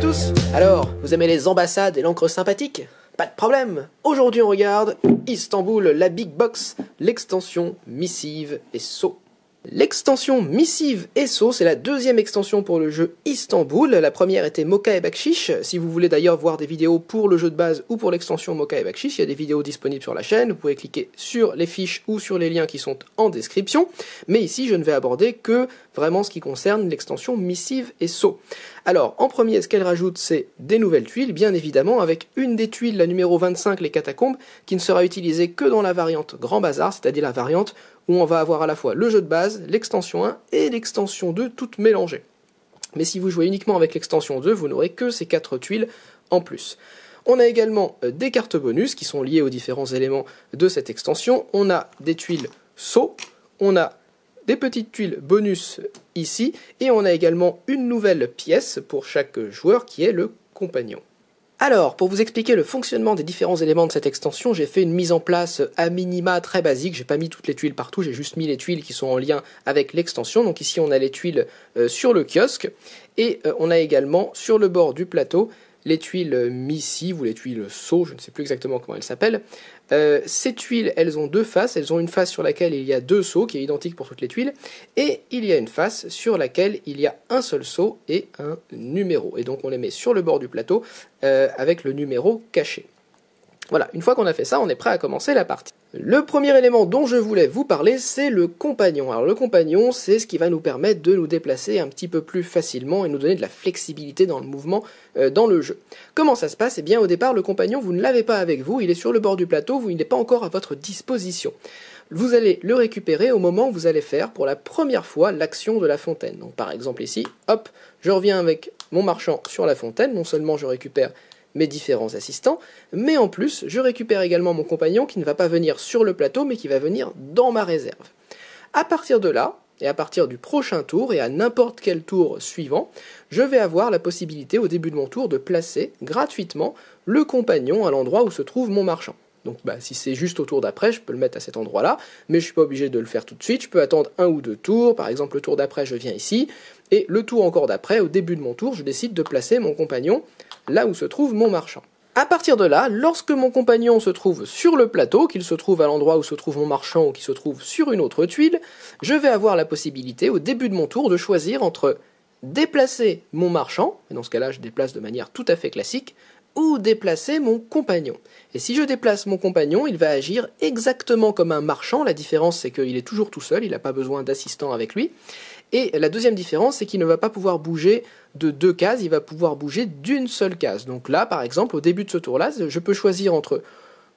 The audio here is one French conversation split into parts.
tous! Alors, vous aimez les ambassades et l'encre sympathique? Pas de problème! Aujourd'hui on regarde Istanbul, la Big Box, l'extension Missive et Sceaux. L'extension Missive et Sceaux, c'est la deuxième extension pour le jeu Istanbul. La première était Mocha et Bakshish. Si vous voulez d'ailleurs voir des vidéos pour le jeu de base ou pour l'extension Mocha et Bakshish, il y a des vidéos disponibles sur la chaîne. Vous pouvez cliquer sur les fiches ou sur les liens qui sont en description. Mais ici, je ne vais aborder que vraiment ce qui concerne l'extension Missive et Sceaux. Alors, en premier, ce qu'elle rajoute, c'est des nouvelles tuiles, bien évidemment, avec une des tuiles, la numéro 25, les catacombes, qui ne sera utilisée que dans la variante Grand Bazar, c'est-à-dire la variante où on va avoir à la fois le jeu de base, l'extension 1 et l'extension 2, toutes mélangées. Mais si vous jouez uniquement avec l'extension 2, vous n'aurez que ces 4 tuiles en plus. On a également des cartes bonus qui sont liées aux différents éléments de cette extension. On a des tuiles Sceaux, on a des petites tuiles bonus ici, et on a également une nouvelle pièce pour chaque joueur qui est le compagnon. Alors, pour vous expliquer le fonctionnement des différents éléments de cette extension, j'ai fait une mise en place à minima très basique. J'ai pas mis toutes les tuiles partout, j'ai juste mis les tuiles qui sont en lien avec l'extension. Donc ici, on a les tuiles sur le kiosque, et on a également sur le bord du plateau les tuiles Missive ou les tuiles Sceaux, je ne sais plus exactement comment elles s'appellent. Ces tuiles, elles ont deux faces. Elles ont une face sur laquelle il y a deux sceaux, qui est identique pour toutes les tuiles, et il y a une face sur laquelle il y a un seul sceau et un numéro. Et donc on les met sur le bord du plateau avec le numéro caché. Voilà, une fois qu'on a fait ça, on est prêt à commencer la partie. Le premier élément dont je voulais vous parler, c'est le compagnon. Alors le compagnon, c'est ce qui va nous permettre de nous déplacer un petit peu plus facilement et nous donner de la flexibilité dans le mouvement dans le jeu. Comment ça se passe? Eh bien au départ, le compagnon, vous ne l'avez pas avec vous, il est sur le bord du plateau, il n'est pas encore à votre disposition. Vous allez le récupérer au moment où vous allez faire pour la première fois l'action de la fontaine. Donc par exemple ici, hop, je reviens avec mon marchand sur la fontaine, non seulement je récupère mes différents assistants, mais en plus, je récupère également mon compagnon qui ne va pas venir sur le plateau, mais qui va venir dans ma réserve. À partir de là, et à partir du prochain tour, et à n'importe quel tour suivant, je vais avoir la possibilité au début de mon tour de placer gratuitement le compagnon à l'endroit où se trouve mon marchand. Donc si c'est juste au tour d'après, je peux le mettre à cet endroit-là, mais je ne suis pas obligé de le faire tout de suite, je peux attendre un ou deux tours, par exemple le tour d'après je viens ici, et le tour encore d'après, au début de mon tour, je décide de placer mon compagnon là où se trouve mon marchand. À partir de là, lorsque mon compagnon se trouve sur le plateau, qu'il se trouve à l'endroit où se trouve mon marchand ou qu'il se trouve sur une autre tuile, je vais avoir la possibilité au début de mon tour de choisir entre déplacer mon marchand, et dans ce cas-là je déplace de manière tout à fait classique, ou déplacer mon compagnon. Et si je déplace mon compagnon, il va agir exactement comme un marchand. La différence, c'est qu'il est toujours tout seul, il n'a pas besoin d'assistant avec lui. Et la deuxième différence, c'est qu'il ne va pas pouvoir bouger de deux cases, il va pouvoir bouger d'une seule case. Donc là, par exemple, au début de ce tour-là, je peux choisir entre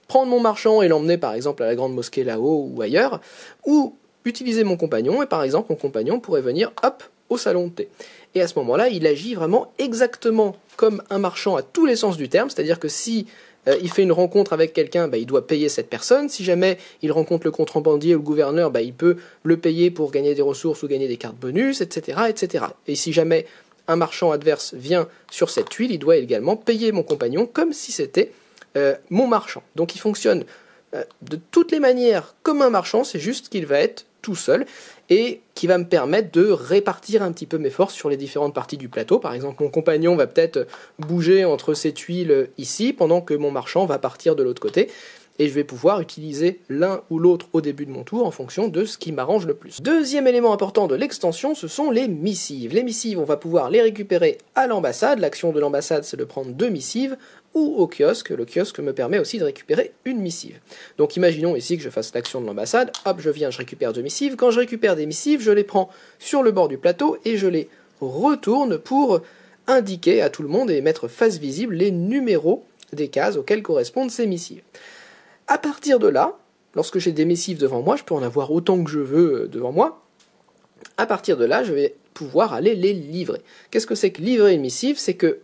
prendre mon marchand et l'emmener, par exemple, à la grande mosquée là-haut ou ailleurs, ou utiliser mon compagnon, et par exemple, mon compagnon pourrait venir, hop, au salon de thé. Et à ce moment-là, il agit vraiment exactement comme un marchand à tous les sens du terme, c'est-à-dire que si il fait une rencontre avec quelqu'un, il doit payer cette personne. Si jamais il rencontre le contrebandier ou le gouverneur, il peut le payer pour gagner des ressources ou gagner des cartes bonus, etc., etc. Et si jamais un marchand adverse vient sur cette tuile, il doit également payer mon compagnon comme si c'était mon marchand. Donc il fonctionne de toutes les manières comme un marchand, c'est juste qu'il va être tout seul et qui va me permettre de répartir un petit peu mes forces sur les différentes parties du plateau. Par exemple, mon compagnon va peut-être bouger entre ces tuiles ici, pendant que mon marchand va partir de l'autre côté, et je vais pouvoir utiliser l'un ou l'autre au début de mon tour en fonction de ce qui m'arrange le plus. Deuxième élément important de l'extension, ce sont les missives. Les missives, on va pouvoir les récupérer à l'ambassade. L'action de l'ambassade, c'est de prendre 2 missives, ou au kiosque. Le kiosque me permet aussi de récupérer une missive. Donc imaginons ici que je fasse l'action de l'ambassade, hop, je viens, je récupère 2 missives. Quand je récupère des missives, je les prends sur le bord du plateau et je les retourne pour indiquer à tout le monde et mettre face visible les numéros des cases auxquelles correspondent ces missives. À partir de là, lorsque j'ai des missives devant moi, je peux en avoir autant que je veux devant moi, à partir de là, je vais pouvoir aller les livrer. Qu'est-ce que c'est que livrer une missive? C'est que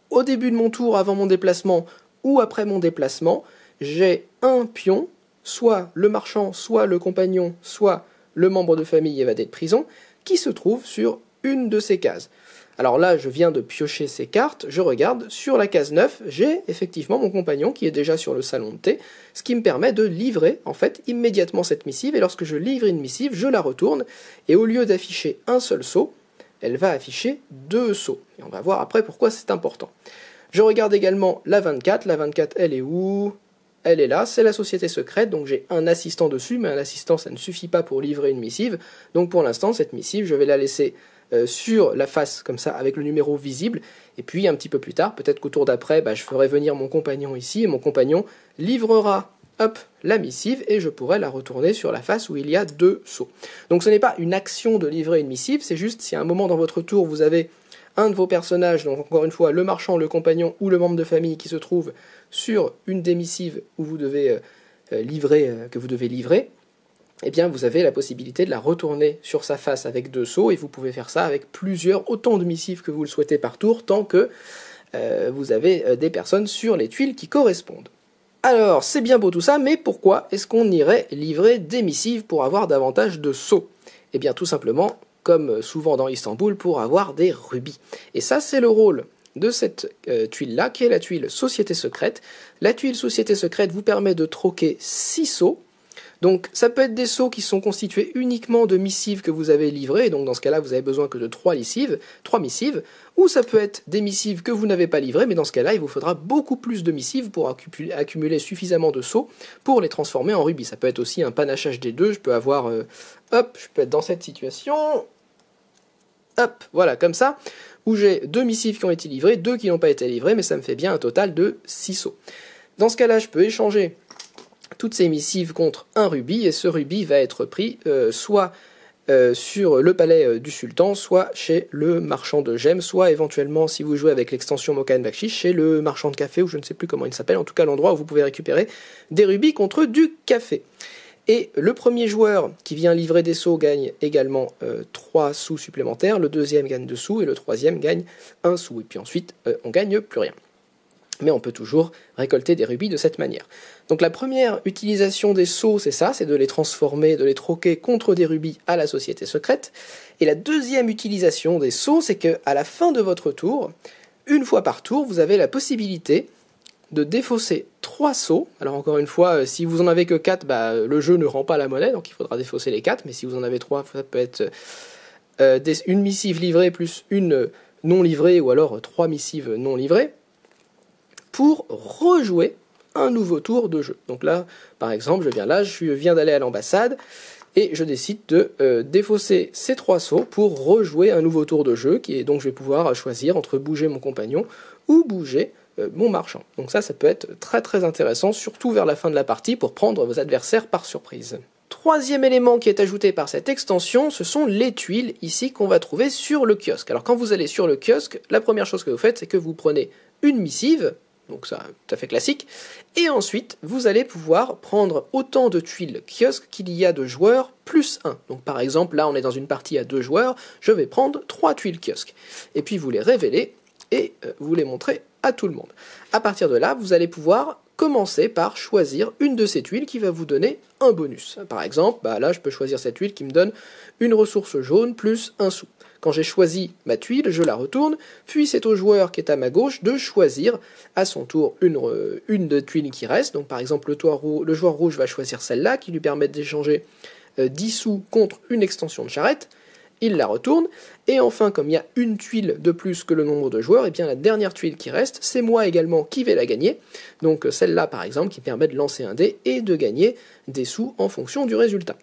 au début de mon tour, avant mon déplacement ou après mon déplacement, j'ai un pion, soit le marchand, soit le compagnon, soit le membre de famille évadé de prison, qui se trouve sur une de ces cases. Alors là, je viens de piocher ces cartes, je regarde, sur la case 9, j'ai effectivement mon compagnon qui est déjà sur le salon de thé, ce qui me permet de livrer, en fait, immédiatement cette missive, et lorsque je livre une missive, je la retourne, et au lieu d'afficher un seul sceau, elle va afficher 2 sauts. Et on va voir après pourquoi c'est important. Je regarde également la 24. La 24, elle est où? Elle est là, c'est la société secrète, donc j'ai un assistant dessus, mais un assistant ça ne suffit pas pour livrer une missive. Donc pour l'instant, cette missive, je vais la laisser sur la face, comme ça, avec le numéro visible. Et puis un petit peu plus tard, peut-être qu'au tour d'après, je ferai venir mon compagnon ici, et mon compagnon livrera la missive, et je pourrai la retourner sur la face où il y a 2 sauts. Donc ce n'est pas une action de livrer une missive, c'est juste si à un moment dans votre tour, vous avez un de vos personnages, donc encore une fois le marchand, le compagnon ou le membre de famille qui se trouve sur une des missives où vous devez livrer, eh bien vous avez la possibilité de la retourner sur sa face avec 2 sauts, et vous pouvez faire ça avec autant de missives que vous le souhaitez par tour, tant que vous avez des personnes sur les tuiles qui correspondent. Alors, c'est bien beau tout ça, mais pourquoi est-ce qu'on irait livrer des missives pour avoir davantage de sauts? Eh bien tout simplement, comme souvent dans Istanbul, pour avoir des rubis. Et ça, c'est le rôle de cette tuile-là, qui est la tuile Société Secrète. La tuile Société Secrète vous permet de troquer 6 sauts. Donc ça peut être des sauts qui sont constitués uniquement de missives que vous avez livrées, et donc dans ce cas-là vous avez besoin que de 3 missives, ou ça peut être des missives que vous n'avez pas livrées, mais dans ce cas-là il vous faudra beaucoup plus de missives pour accumuler suffisamment de sauts pour les transformer en rubis. Ça peut être aussi un panachage des deux, je peux avoir, je peux être dans cette situation, voilà, comme ça, où j'ai 2 missives qui ont été livrées, 2 qui n'ont pas été livrées, mais ça me fait bien un total de 6 sauts. Dans ce cas-là, je peux échanger toutes ces missives contre un rubis, et ce rubis va être pris soit sur le palais du sultan, soit chez le marchand de gemmes, soit éventuellement, si vous jouez avec l'extension Mokan Bakshish, chez le marchand de café, ou je ne sais plus comment il s'appelle, en tout cas l'endroit où vous pouvez récupérer des rubis contre du café. Et le premier joueur qui vient livrer des sauts gagne également 3 sous supplémentaires, le deuxième gagne 2 sous, et le troisième gagne 1 sou. Et puis ensuite, on gagne plus rien. Mais on peut toujours récolter des rubis de cette manière. Donc la première utilisation des sauts, c'est ça, c'est de les transformer, de les troquer contre des rubis à la société secrète. Et la deuxième utilisation des sauts, c'est qu'à la fin de votre tour, une fois par tour, vous avez la possibilité de défausser 3 sauts. Alors encore une fois, si vous en avez que 4, le jeu ne rend pas la monnaie, donc il faudra défausser les 4, mais si vous en avez 3, ça peut être une missive livrée plus une non livrée, ou alors 3 missives non livrées, pour rejouer un nouveau tour de jeu. Donc là, par exemple, je viens d'aller à l'ambassade, et je décide de défausser ces 3 sauts pour rejouer un nouveau tour de jeu, donc je vais pouvoir choisir entre bouger mon compagnon ou bouger mon marchand. Donc ça peut être très très intéressant, surtout vers la fin de la partie, pour prendre vos adversaires par surprise. Troisième élément qui est ajouté par cette extension, ce sont les tuiles ici qu'on va trouver sur le kiosque. Alors quand vous allez sur le kiosque, la première chose que vous faites, c'est que vous prenez une missive, donc ça, tout à fait classique, et ensuite vous allez pouvoir prendre autant de tuiles kiosque qu'il y a de joueurs plus 1. Donc par exemple, là on est dans une partie à 2 joueurs, je vais prendre 3 tuiles kiosque. Et puis vous les révélez et vous les montrez à tout le monde. À partir de là, vous allez pouvoir commencer par choisir une de ces tuiles qui va vous donner un bonus. Par exemple, là je peux choisir cette tuile qui me donne une ressource jaune plus 1 sou. Quand j'ai choisi ma tuile, je la retourne, puis c'est au joueur qui est à ma gauche de choisir à son tour une de tuiles qui reste. Donc par exemple, le joueur rouge va choisir celle-là, qui lui permet d'échanger 10 sous contre une extension de charrette. Il la retourne, et enfin, comme il y a une tuile de plus que le nombre de joueurs, et bien la dernière tuile qui reste, c'est moi également qui vais la gagner. Donc celle-là, par exemple, qui permet de lancer un dé et de gagner des sous en fonction du résultat.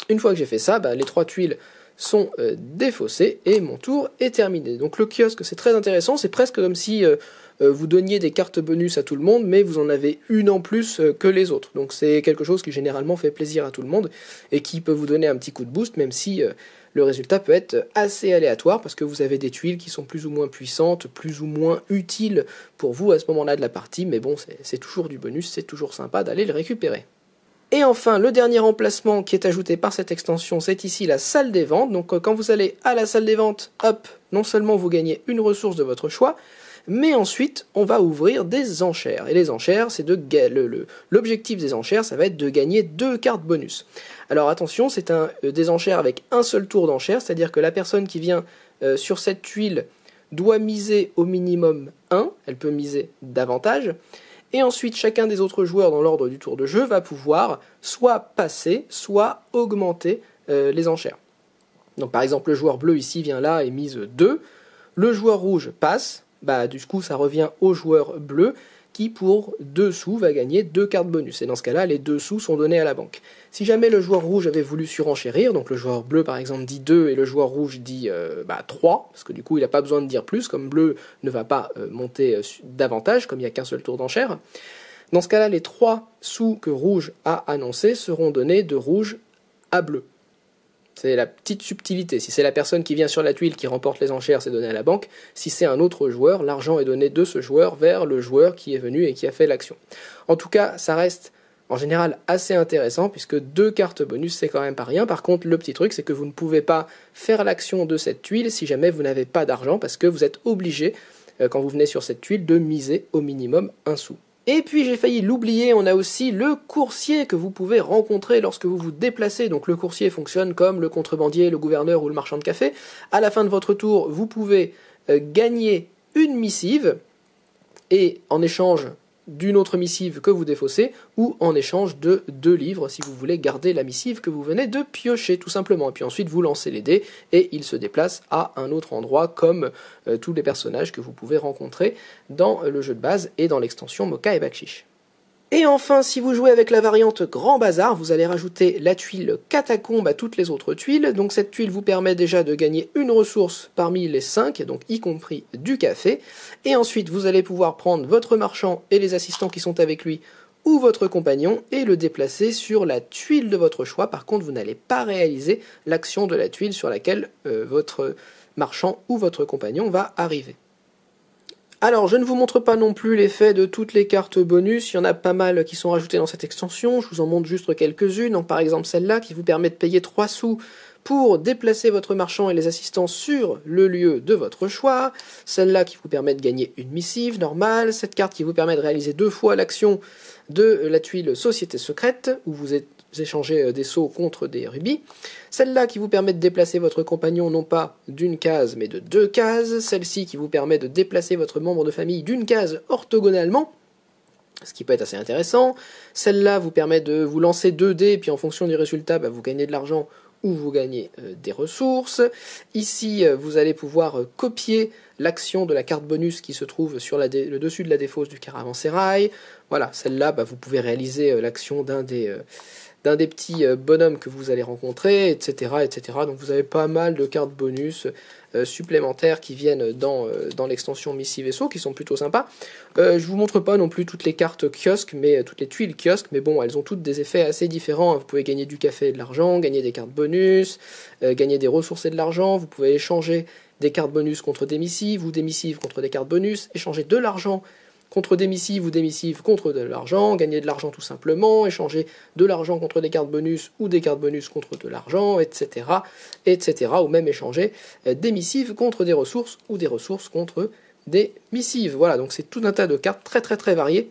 Une fois que j'ai fait ça, les 3 tuiles sont défaussées et mon tour est terminé. Donc le kiosque, c'est très intéressant, c'est presque comme si vous donniez des cartes bonus à tout le monde, mais vous en avez une en plus que les autres. Donc c'est quelque chose qui généralement fait plaisir à tout le monde et qui peut vous donner un petit coup de boost, même si le résultat peut être assez aléatoire, parce que vous avez des tuiles qui sont plus ou moins puissantes, plus ou moins utiles pour vous à ce moment-là de la partie, mais bon, c'est toujours du bonus, c'est toujours sympa d'aller le récupérer. Et enfin, le dernier emplacement qui est ajouté par cette extension, c'est ici la salle des ventes. Donc quand vous allez à la salle des ventes, non seulement vous gagnez une ressource de votre choix, mais ensuite on va ouvrir des enchères. Et les enchères, c'est l'objectif des enchères, ça va être de gagner 2 cartes bonus. Alors attention, c'est des enchères avec un seul tour d'enchère, c'est-à-dire que la personne qui vient sur cette tuile doit miser au minimum 1, elle peut miser davantage. Et ensuite, chacun des autres joueurs dans l'ordre du tour de jeu va pouvoir soit passer, soit augmenter les enchères. Donc par exemple, le joueur bleu ici vient là et mise 2. Le joueur rouge passe, du coup ça revient au joueur bleu qui pour 2 sous va gagner 2 cartes bonus. Et dans ce cas-là, les 2 sous sont donnés à la banque. Si jamais le joueur rouge avait voulu surenchérir, donc le joueur bleu par exemple dit 2 et le joueur rouge dit 3, parce que du coup il n'a pas besoin de dire plus, comme bleu ne va pas monter davantage, comme il n'y a qu'un seul tour d'enchère. Dans ce cas-là, les 3 sous que rouge a annoncés seront donnés de rouge à bleu. C'est la petite subtilité. Si c'est la personne qui vient sur la tuile qui remporte les enchères, c'est donné à la banque. Si c'est un autre joueur, l'argent est donné de ce joueur vers le joueur qui est venu et qui a fait l'action. En tout cas, ça reste en général assez intéressant puisque 2 cartes bonus, c'est quand même pas rien. Par contre, le petit truc, c'est que vous ne pouvez pas faire l'action de cette tuile si jamais vous n'avez pas d'argent parce que vous êtes obligé, quand vous venez sur cette tuile, de miser au minimum 1 sou. Et puis j'ai failli l'oublier, on a aussi le coursier que vous pouvez rencontrer lorsque vous vous déplacez. Donc le coursier fonctionne comme le contrebandier, le gouverneur ou le marchand de café. À la fin de votre tour, vous pouvez gagner une missive et en échange d'une autre missive que vous défaussez ou en échange de 2 livres si vous voulez garder la missive que vous venez de piocher tout simplement. Et puis ensuite vous lancez les dés et ils se déplacent à un autre endroit comme tous les personnages que vous pouvez rencontrer dans le jeu de base et dans l'extension Moka et Bakshish. Et enfin, si vous jouez avec la variante Grand Bazar, vous allez rajouter la tuile Catacombe à toutes les autres tuiles. Donc cette tuile vous permet déjà de gagner une ressource parmi les 5, donc y compris du café. Et ensuite, vous allez pouvoir prendre votre marchand et les assistants qui sont avec lui, ou votre compagnon, et le déplacer sur la tuile de votre choix. Par contre, vous n'allez pas réaliser l'action de la tuile sur laquelle votre marchand ou votre compagnon va arriver. Alors, je ne vous montre pas non plus l'effet de toutes les cartes bonus, il y en a pas mal qui sont rajoutées dans cette extension, je vous en montre juste quelques-unes, donc par exemple celle-là qui vous permet de payer 3 sous pour déplacer votre marchand et les assistants sur le lieu de votre choix, celle-là qui vous permet de gagner une missive normale, cette carte qui vous permet de réaliser 2 fois l'action de la tuile Société Secrète, où vous échangez des sceaux contre des rubis, celle-là qui vous permet de déplacer votre compagnon non pas d'une case mais de 2 cases, celle-ci qui vous permet de déplacer votre membre de famille d'une case orthogonalement, ce qui peut être assez intéressant, celle-là vous permet de vous lancer 2 dés et puis en fonction du résultat vous gagnez de l'argent ou vous gagnez des ressources. Ici, vous allez pouvoir copier l'action de la carte bonus qui se trouve sur le dessus de la défausse du caravansérail. Voilà, celle-là, vous pouvez réaliser l'action d'un des petits bonhommes que vous allez rencontrer, etc., etc. Donc vous avez pas mal de cartes bonus supplémentaires qui viennent dans l'extension Missy Vaisseau, qui sont plutôt sympas. Je vous montre pas non plus toutes les cartes kiosques, mais toutes les tuiles kiosques, mais bon, elles ont toutes des effets assez différents. Vous pouvez gagner du café et de l'argent, gagner des cartes bonus, gagner des ressources et de l'argent, vous pouvez échanger des cartes bonus contre des missives, ou des missives contre des cartes bonus, échanger de l'argent contre des missives ou des missives contre de l'argent, gagner de l'argent tout simplement, échanger de l'argent contre des cartes bonus ou des cartes bonus contre de l'argent, etc., etc., ou même échanger des missives contre des ressources ou des ressources contre des missives. Voilà, donc c'est tout un tas de cartes très très très variées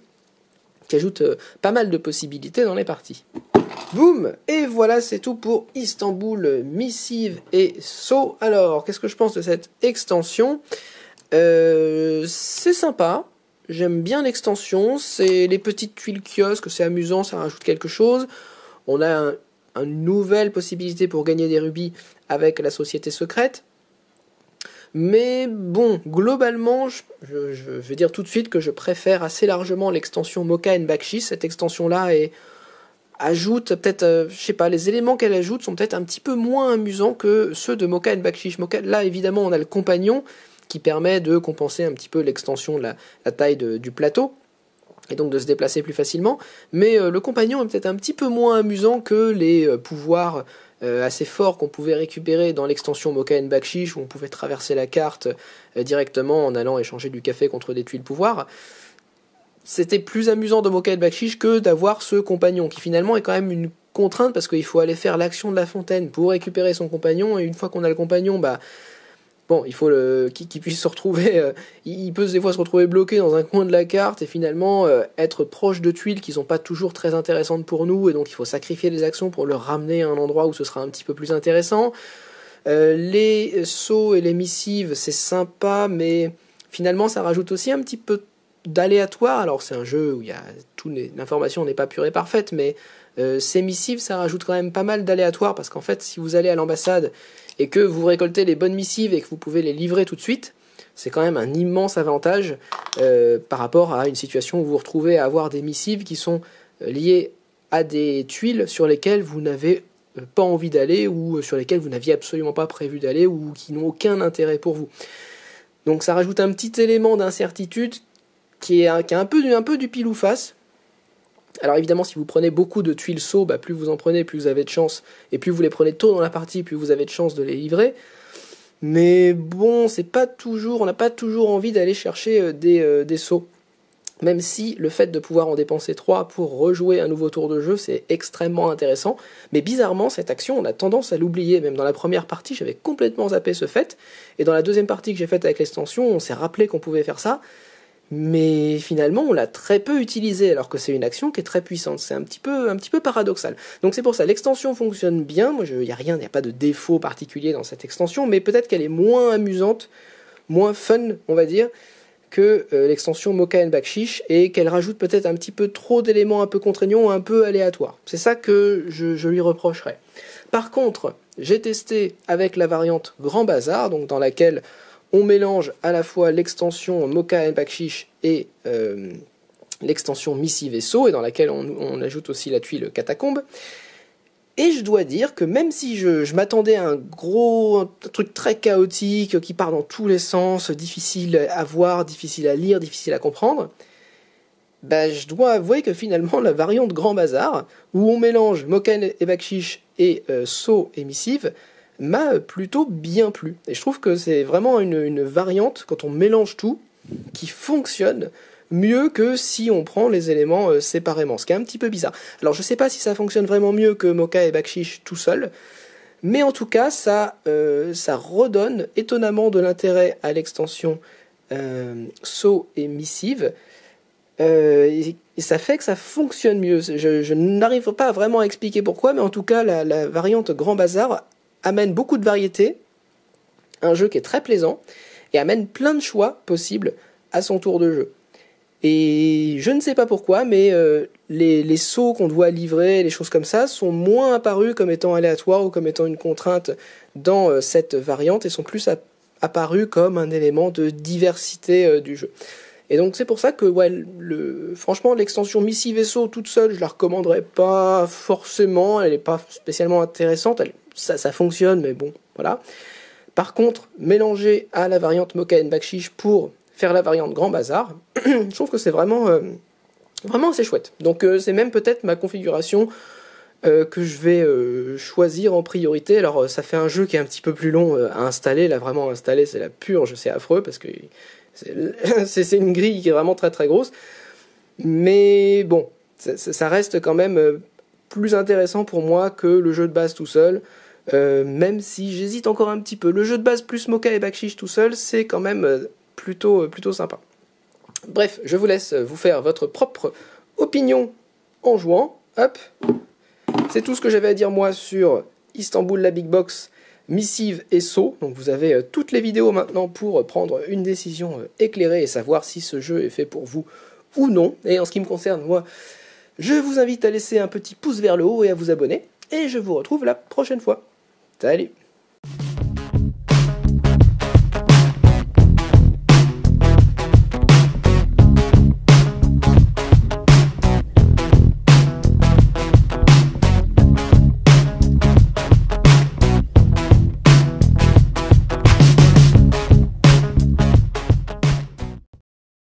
qui ajoutent pas mal de possibilités dans les parties. Boum! Et voilà, c'est tout pour Istanbul, Missive et Sceaux. Alors, qu'est-ce que je pense de cette extension? C'est sympa. J'aime bien l'extension, c'est les petites tuiles kiosques, c'est amusant, ça rajoute quelque chose. On a une nouvelle possibilité pour gagner des rubis avec la Société Secrète. Mais bon, globalement, je vais dire tout de suite que je préfère assez largement l'extension Moka and Bakshish. Cette extension-là ajoute peut-être, je sais pas, les éléments qu'elle ajoute sont peut-être un petit peu moins amusants que ceux de Moka and Bakshish. Là, évidemment, on a le compagnon, qui permet de compenser un petit peu l'extension de la taille du plateau, et donc de se déplacer plus facilement, mais le compagnon est peut-être un petit peu moins amusant que les pouvoirs assez forts qu'on pouvait récupérer dans l'extension Moka and Bakshish, où on pouvait traverser la carte directement en allant échanger du café contre des tuiles pouvoir. C'était plus amusant de Moka and Bakshish que d'avoir ce compagnon, qui finalement est quand même une contrainte, parce qu'il faut aller faire l'action de la fontaine pour récupérer son compagnon, et une fois qu'on a le compagnon, bon, il faut qu'il puisse se retrouver, il peut des fois se retrouver bloqué dans un coin de la carte et finalement être proche de tuiles qui sont pas toujours très intéressantes pour nous, et donc il faut sacrifier des actions pour le ramener à un endroit où ce sera un petit peu plus intéressant. Les sceaux et les missives, c'est sympa, mais finalement ça rajoute aussi un petit peu d'aléatoire. Alors c'est un jeu où l'information n'est pas pure et parfaite, mais Ces missives, ça rajoute quand même pas mal d'aléatoires, parce qu'en fait, si vous allez à l'ambassade et que vous récoltez les bonnes missives et que vous pouvez les livrer tout de suite, c'est quand même un immense avantage par rapport à une situation où vous vous retrouvez à avoir des missives qui sont liées à des tuiles sur lesquelles vous n'avez pas envie d'aller, ou sur lesquelles vous n'aviez absolument pas prévu d'aller, ou qui n'ont aucun intérêt pour vous. Donc ça rajoute un petit élément d'incertitude qui est un peu du pile ou face. Alors évidemment, si vous prenez beaucoup de tuiles sceaux, plus vous en prenez, plus vous avez de chance, et plus vous les prenez tôt dans la partie, plus vous avez de chance de les livrer. Mais bon, c'est pas toujours, on n'a pas toujours envie d'aller chercher des sceaux. Même si le fait de pouvoir en dépenser 3 pour rejouer un nouveau tour de jeu, c'est extrêmement intéressant. Mais bizarrement, cette action, on a tendance à l'oublier. Même dans la première partie, j'avais complètement zappé ce fait. Et dans la deuxième partie que j'ai faite avec l'extension, on s'est rappelé qu'on pouvait faire ça. Mais finalement, on l'a très peu utilisé, alors que c'est une action qui est très puissante. C'est un petit peu paradoxal. Donc c'est pour ça, l'extension fonctionne bien. Moi, il n'y a pas de défaut particulier dans cette extension, mais peut-être qu'elle est moins amusante, moins fun, on va dire, que l'extension Mocha and Bakshish, et qu'elle rajoute peut-être un petit peu trop d'éléments un peu contraignants, un peu aléatoires. C'est ça que je lui reprocherais. Par contre, j'ai testé avec la variante Grand Bazar, donc dans laquelle on mélange à la fois l'extension Mocha and Bakshish et l'extension Missive et Sceau, et dans laquelle on ajoute aussi la tuile Catacombe. Et je dois dire que même si je m'attendais à un truc très chaotique, qui part dans tous les sens, difficile à voir, difficile à lire, difficile à comprendre, je dois avouer que finalement la variante Grand Bazar, où on mélange Mocha et Bakshish et Sceau et Missive, m'a plutôt bien plu. Et je trouve que c'est vraiment une variante, quand on mélange tout, qui fonctionne mieux que si on prend les éléments séparément, ce qui est un petit peu bizarre. Alors je sais pas si ça fonctionne vraiment mieux que Mocha et Bakshish tout seul, mais en tout cas ça redonne étonnamment de l'intérêt à l'extension Sceau et Missive, et ça fait que ça fonctionne mieux. Je n'arrive pas vraiment à expliquer pourquoi, mais en tout cas la variante Grand Bazar amène beaucoup de variété, un jeu qui est très plaisant, et amène plein de choix possibles à son tour de jeu. Et je ne sais pas pourquoi, mais les sauts qu'on doit livrer, les choses comme ça, sont moins apparus comme étant aléatoires ou comme étant une contrainte dans cette variante, et sont plus apparus comme un élément de diversité du jeu. Et donc c'est pour ça que franchement l'extension Missive et Sceau toute seule, je la recommanderais pas forcément, elle n'est pas spécialement intéressante, ça fonctionne, mais bon, voilà. Par contre, mélanger à la variante Mocha and Bakshish pour faire la variante Grand Bazar, je trouve que c'est vraiment assez chouette. Donc c'est même peut-être ma configuration que je vais choisir en priorité. Alors ça fait un jeu qui est un petit peu plus long à installer, là vraiment installer c'est la purge, c'est affreux, parce que c'est une grille qui est vraiment très très grosse, mais bon, ça reste quand même plus intéressant pour moi que le jeu de base tout seul, même si j'hésite encore un petit peu. Le jeu de base plus Mocha et Bakshish tout seul, c'est quand même plutôt sympa. Bref, je vous laisse vous faire votre propre opinion en jouant. Hop, c'est tout ce que j'avais à dire moi sur Istanbul la Big Box, Missive et Sceau. Donc vous avez toutes les vidéos maintenant pour prendre une décision éclairée et savoir si ce jeu est fait pour vous ou non. Et en ce qui me concerne, moi, je vous invite à laisser un petit pouce vers le haut et à vous abonner. Et je vous retrouve la prochaine fois. Salut!